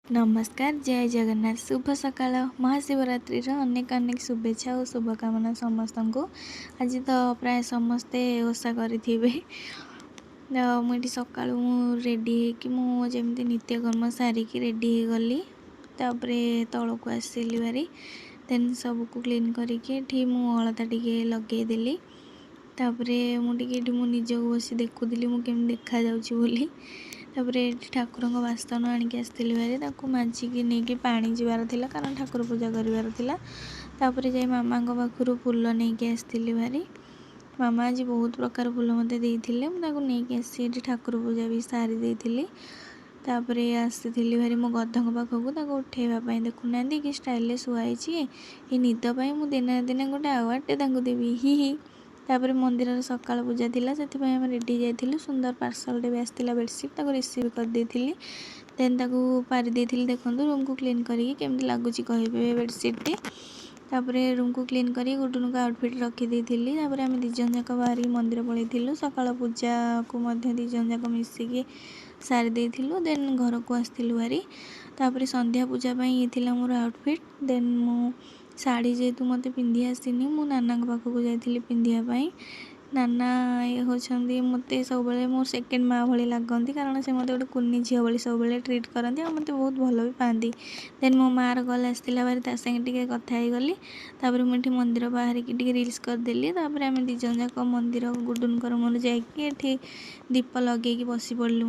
नमस्कार जय जगन्नाथ शुभ सकाळ महाशिवरात्रि अनेक अनेक शुभेच्छा और शुभकामना समस्त को। आज तो प्राय समस्ते ओषा करेंगे। मुझे सका रेडी होमती नित्यकर्म सारिकी रेडी हो गली तल को आसली बारी देन सबको क्लीन करके अलता टे लगेदेली। मुझे निजक बस देखुली मुझे देखा जाऊँगी। ठाकुर बासन आणिक आसती भारी मजिकी नहीं पानी जीवार थिला कारण ठाकुर पूजा करार थिला। जाई मामा पाखु फूल नहीं आसती भारी। मामा आज बहुत प्रकार फूल मत देते नहीं आसी ठाकुर पूजा भी सारी देती। आसी भारी मो गध पाखक उठेवाई देखुना कि स्टाइल शुआई ये निदपाई मुझे दिने दिने गोटे आवार्डे देवी ही। मंदिर सकाल पूजा थिला से रेडी जाइलु। सुंदर पार्सलटे भी आसला बेडसीट रिसीव कर देथिली। देन पारि देथिली। देखो रूम को क्लीन करके केमती लगुच कहे बेडसीटे। रूम को क्लीन कर गुडुन को आउटफिट रखीदी। आम दिजन जाक बाहर मंदिर पलैलु। सकाल पूजा को दिजन जाक मिसिकी सारी देथिलु। देन घर को आसलु भारी। संध्या पूजा ये थिला मोर आउटफिट। देन मु शाढ़ी जेहेतु मत पिंधि आसनी मु नाना पाखक जाइली पिंधापी। नाना होती मत सब मो सेकेंड माँ भाई लगती कारण से मत गोटे कुनी झी भाई सब ट्रिट करती और मत बहुत भल भी पाती। देन मो मार गल आसला भारी तांगे कथा गली। मुझे मंदिर बाहर की रिल्स करदेली। आम दिजन जाक मंदिर गुडुनकर मोर जाकि दीप लगे बसी पड़लु।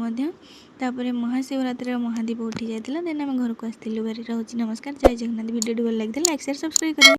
महाशिवरात्रि महादीप उठी जाता। देन आम घर को आसलु भारी। रोज नमस्कार जय जगन्नाथ। वीडियो भल लगी लाइक शेयर सब्सक्राइब करें।